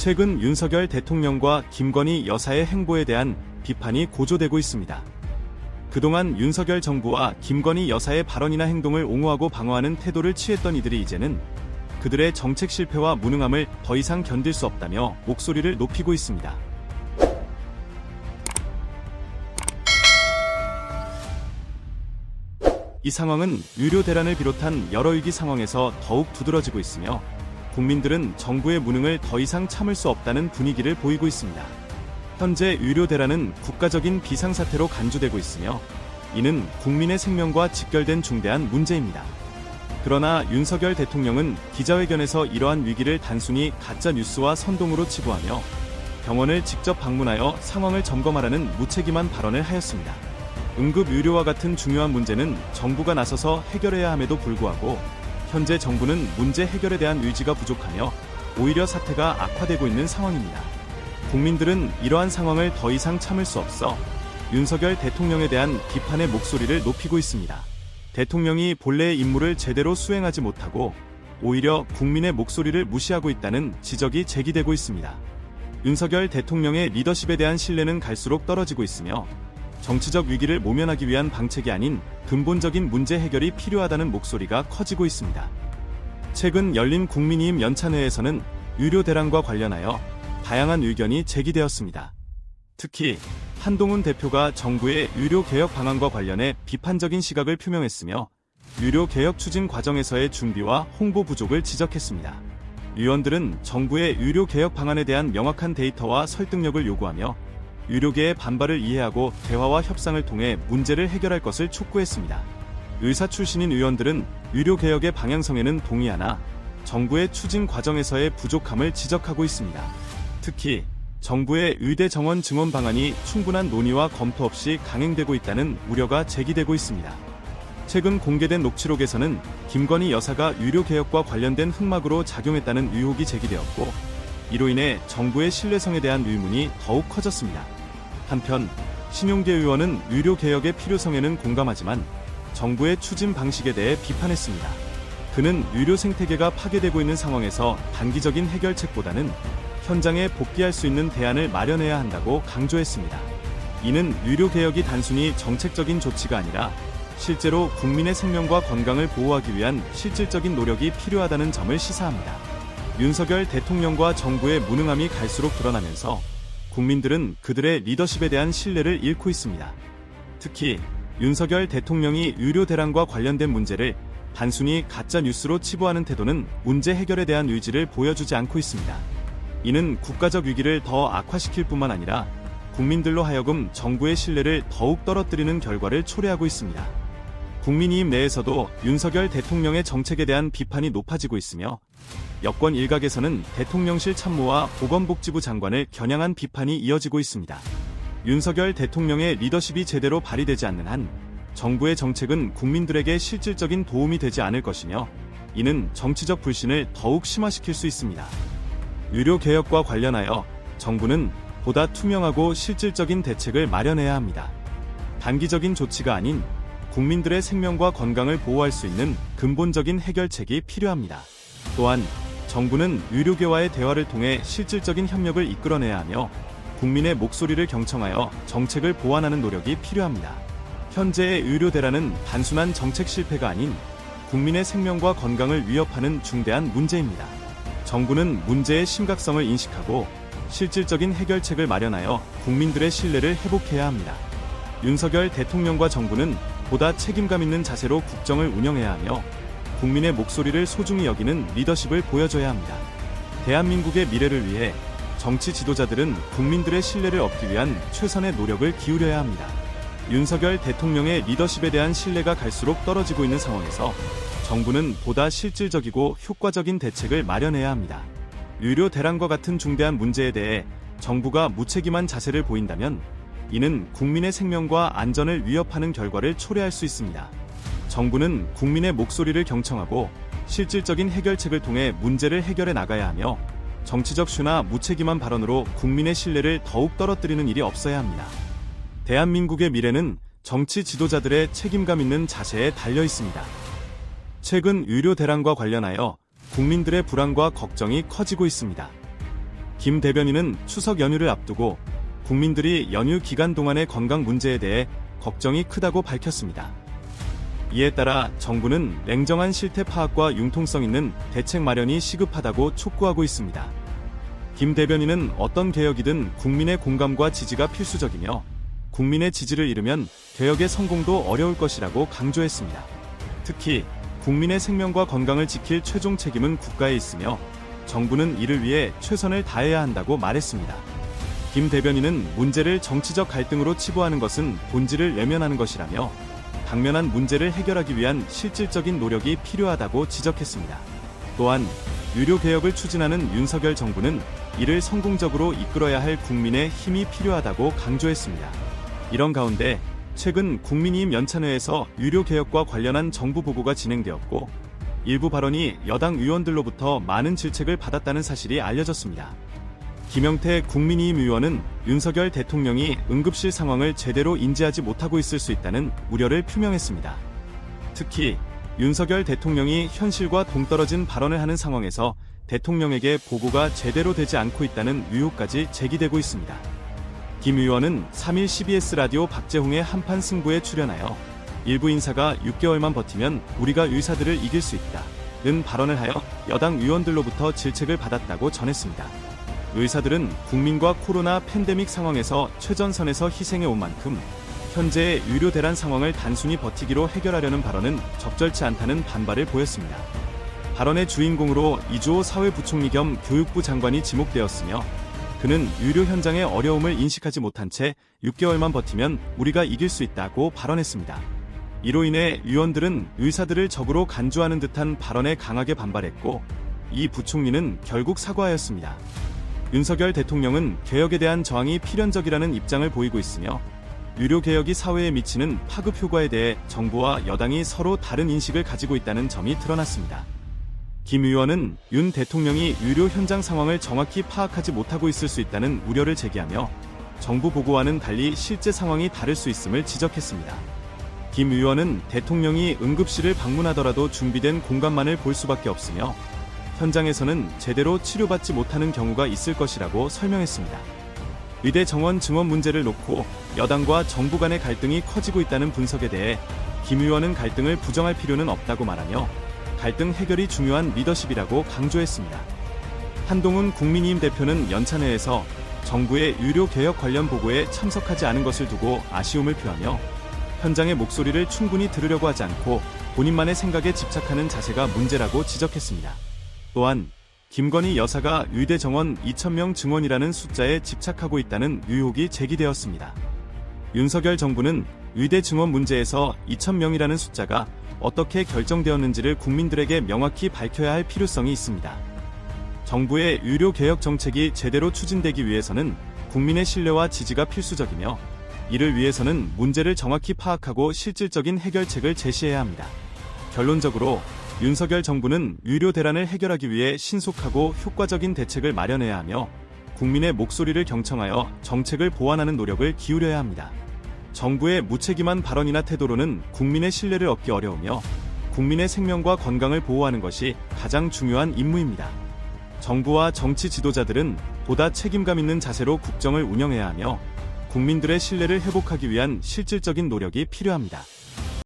최근 윤석열 대통령과 김건희 여사의 행보에 대한 비판이 고조되고 있습니다. 그동안 윤석열 정부와 김건희 여사의 발언이나 행동을 옹호하고 방어하는 태도를 취했던 이들이 이제는 그들의 정책 실패와 무능함을 더 이상 견딜 수 없다며 목소리를 높이고 있습니다. 이 상황은 유료 대란을 비롯한 여러 위기 상황에서 더욱 두드러지고 있으며 국민들은 정부의 무능을 더 이상 참을 수 없다는 분위기를 보이고 있습니다. 현재 유료 대란은 국가적인 비상사태로 간주되고 있으며 이는 국민의 생명과 직결된 중대한 문제입니다. 그러나 윤석열 대통령은 기자회견에서 이러한 위기를 단순히 가짜 뉴스와 선동으로 치부하며 병원을 직접 방문하여 상황을 점검하라는 무책임한 발언을 하였습니다. 응급 의료와 같은 중요한 문제는 정부가 나서서 해결해야 함에도 불구하고 현재 정부는 문제 해결에 대한 의지가 부족하며 오히려 사태가 악화되고 있는 상황입니다. 국민들은 이러한 상황을 더 이상 참을 수 없어 윤석열 대통령에 대한 비판의 목소리를 높이고 있습니다. 대통령이 본래의 임무를 제대로 수행하지 못하고 오히려 국민의 목소리를 무시하고 있다는 지적이 제기되고 있습니다. 윤석열 대통령의 리더십에 대한 신뢰는 갈수록 떨어지고 있으며 정치적 위기를 모면하기 위한 방책이 아닌 근본적인 문제 해결이 필요하다는 목소리가 커지고 있습니다. 최근 열린 국민의힘 연찬회에서는 유료 대란과 관련하여 다양한 의견이 제기되었습니다. 특히 한동훈 대표가 정부의 유료 개혁 방안과 관련해 비판적인 시각을 표명했으며 유료 개혁 추진 과정에서의 준비와 홍보 부족을 지적했습니다. 의원들은 정부의 유료 개혁 방안에 대한 명확한 데이터와 설득력을 요구하며 유료계의 반발을 이해하고 대화와 협상을 통해 문제를 해결할 것을 촉구했습니다. 의사 출신인 의원들은 유료 개혁의 방향성에는 동의하나 정부의 추진 과정에서의 부족함을 지적하고 있습니다. 특히 정부의 의대 정원 증원 방안이 충분한 논의와 검토 없이 강행되고 있다는 우려가 제기되고 있습니다. 최근 공개된 녹취록에서는 김건희 여사가 유료 개혁과 관련된 흑막으로 작용했다는 의혹이 제기되었고 이로 인해 정부의 신뢰성에 대한 의문이 더욱 커졌습니다. 한편 신용계 의원은 유료 개혁의 필요성에는 공감하지만 정부의 추진 방식에 대해 비판했습니다. 그는 유료 생태계가 파괴되고 있는 상황에서 단기적인 해결책보다는 현장에 복귀할 수 있는 대안을 마련해야 한다고 강조했습니다. 이는 유료 개혁이 단순히 정책적인 조치가 아니라 실제로 국민의 생명과 건강을 보호하기 위한 실질적인 노력이 필요하다는 점을 시사합니다. 윤석열 대통령과 정부의 무능함이 갈수록 드러나면서 국민들은 그들의 리더십에 대한 신뢰를 잃고 있습니다. 특히 윤석열 대통령이 유료 대란과 관련된 문제를 단순히 가짜 뉴스로 치부하는 태도는 문제 해결에 대한 의지를 보여주지 않고 있습니다. 이는 국가적 위기를 더 악화시킬 뿐만 아니라 국민들로 하여금 정부의 신뢰를 더욱 떨어뜨리는 결과를 초래하고 있습니다. 국민의힘 내에서도 윤석열 대통령의 정책에 대한 비판이 높아지고 있으며 여권 일각에서는 대통령실 참모와 보건복지부 장관을 겨냥한 비판이 이어지고 있습니다. 윤석열 대통령의 리더십이 제대로 발휘되지 않는 한 정부의 정책은 국민들에게 실질적인 도움이 되지 않을 것이며 이는 정치적 불신을 더욱 심화시킬 수 있습니다. 유료 개혁과 관련하여 정부는 보다 투명하고 실질적인 대책을 마련해야 합니다. 단기적인 조치가 아닌 국민들의 생명과 건강을 보호할 수 있는 근본적인 해결책이 필요합니다. 또한 정부는 의료계와의 대화를 통해 실질적인 협력을 이끌어내야 하며 국민의 목소리를 경청하여 정책을 보완하는 노력이 필요합니다. 현재의 의료 대란은 단순한 정책 실패가 아닌 국민의 생명과 건강을 위협하는 중대한 문제입니다. 정부는 문제의 심각성을 인식하고 실질적인 해결책을 마련하여 국민들의 신뢰를 회복해야 합니다. 윤석열 대통령과 정부는 보다 책임감 있는 자세로 국정을 운영해야 하며 국민의 목소리를 소중히 여기는 리더십을 보여줘야 합니다. 대한민국의 미래를 위해 정치 지도자들은 국민들의 신뢰를 얻기 위한 최선의 노력을 기울여야 합니다. 윤석열 대통령의 리더십에 대한 신뢰가 갈수록 떨어지고 있는 상황에서 정부는 보다 실질적이고 효과적인 대책을 마련해야 합니다. 유료 대란과 같은 중대한 문제에 대해 정부가 무책임한 자세를 보인다면 이는 국민의 생명과 안전을 위협하는 결과를 초래할 수 있습니다. 정부는 국민의 목소리를 경청하고 실질적인 해결책을 통해 문제를 해결해 나가야 하며 정치적 슈나 무책임한 발언으로 국민의 신뢰를 더욱 떨어뜨리는 일이 없어야 합니다. 대한민국의 미래는 정치 지도자들의 책임감 있는 자세에 달려 있습니다. 최근 유료 대란과 관련하여 국민들의 불안과 걱정이 커지고 있습니다. 김 대변인은 추석 연휴를 앞두고 국민들이 연휴 기간 동안의 건강 문제에 대해 걱정이 크다고 밝혔습니다. 이에 따라 정부는 냉정한 실태 파악과 융통성 있는 대책 마련이 시급하다고 촉구하고 있습니다. 김 대변인은 어떤 개혁이든 국민의 공감과 지지가 필수적이며 국민의 지지를 잃으면 개혁의 성공도 어려울 것이라고 강조했습니다. 특히 국민의 생명과 건강을 지킬 최종 책임은 국가에 있으며 정부는 이를 위해 최선을 다해야 한다고 말했습니다. 김 대변인은 문제를 정치적 갈등으로 치부하는 것은 본질을 외면하는 것이라며 당면한 문제를 해결하기 위한 실질적인 노력이 필요하다고 지적했습니다. 또한 유료 개혁을 추진하는 윤석열 정부는 이를 성공적으로 이끌어야 할 국민의 힘이 필요하다고 강조했습니다. 이런 가운데 최근 국민의힘 연찬회에서 유료 개혁과 관련한 정부 보고가 진행되었고 일부 발언이 여당 의원들로부터 많은 질책을 받았다는 사실이 알려졌습니다. 김영태 국민의힘 의원은 윤석열 대통령이 응급실 상황을 제대로 인지하지 못하고 있을 수 있다는 우려를 표명했습니다. 특히 윤석열 대통령이 현실과 동떨어진 발언을 하는 상황에서 대통령에게 보고가 제대로 되지 않고 있다는 의혹까지 제기되고 있습니다. 김 의원은 3일 CBS 라디오 박재홍의 한판 승부에 출연하여 일부 인사가 6개월만 버티면 우리가 의사들을 이길 수 있다는 발언을 하여 여당 의원들로부터 질책을 받았다고 전했습니다. 의사들은 국민과 코로나 팬데믹 상황에서 최전선에서 희생해 온 만큼 현재의 의료 대란 상황을 단순히 버티기로 해결하려는 발언은 적절치 않다는 반발을 보였습니다. 발언의 주인공으로 이주호 사회부총리 겸 교육부 장관이 지목되었으며 그는 의료 현장의 어려움을 인식하지 못한 채 6개월만 버티면 우리가 이길 수 있다고 발언했습니다. 이로 인해 의원들은 의사들을 적으로 간주하는 듯한 발언에 강하게 반발했고 이 부총리는 결국 사과하였습니다. 윤석열 대통령은 개혁에 대한 저항이 필연적이라는 입장을 보이고 있으며 의료개혁이 사회에 미치는 파급 효과에 대해 정부와 여당이 서로 다른 인식을 가지고 있다는 점이 드러났습니다. 김 의원은 윤 대통령이 의료 현장 상황을 정확히 파악하지 못하고 있을 수 있다는 우려를 제기하며 정부 보고와는 달리 실제 상황이 다를 수 있음을 지적했습니다. 김 의원은 대통령이 응급실을 방문하더라도 준비된 공간만을 볼 수밖에 없으며 현장에서는 제대로 치료받지 못하는 경우가 있을 것이라고 설명했습니다. 의대 정원 증원 문제를 놓고 여당과 정부 간의 갈등이 커지고 있다는 분석에 대해 김 의원은 갈등을 부정할 필요는 없다고 말하며 갈등 해결이 중요한 리더십이라고 강조했습니다. 한동훈 국민의힘 대표는 연찬회에서 정부의 의료 개혁 관련 보고에 참석하지 않은 것을 두고 아쉬움을 표하며 현장의 목소리를 충분히 들으려고 하지 않고 본인만의 생각에 집착하는 자세가 문제라고 지적했습니다. 또한 김건희 여사가 의대 정원 2,000명 증원이라는 숫자에 집착하고 있다는 의혹이 제기되었습니다. 윤석열 정부는 의대 증원 문제에서 2,000명이라는 숫자가 어떻게 결정되었는지를 국민들에게 명확히 밝혀야 할 필요성이 있습니다. 정부의 의료 개혁 정책이 제대로 추진되기 위해서는 국민의 신뢰와 지지가 필수적이며 이를 위해서는 문제를 정확히 파악하고 실질적인 해결책을 제시해야 합니다. 결론적으로 윤석열 정부는 의료 대란을 해결하기 위해 신속하고 효과적인 대책을 마련해야 하며 국민의 목소리를 경청하여 정책을 보완하는 노력을 기울여야 합니다. 정부의 무책임한 발언이나 태도로는 국민의 신뢰를 얻기 어려우며 국민의 생명과 건강을 보호하는 것이 가장 중요한 임무입니다. 정부와 정치 지도자들은 보다 책임감 있는 자세로 국정을 운영해야 하며 국민들의 신뢰를 회복하기 위한 실질적인 노력이 필요합니다.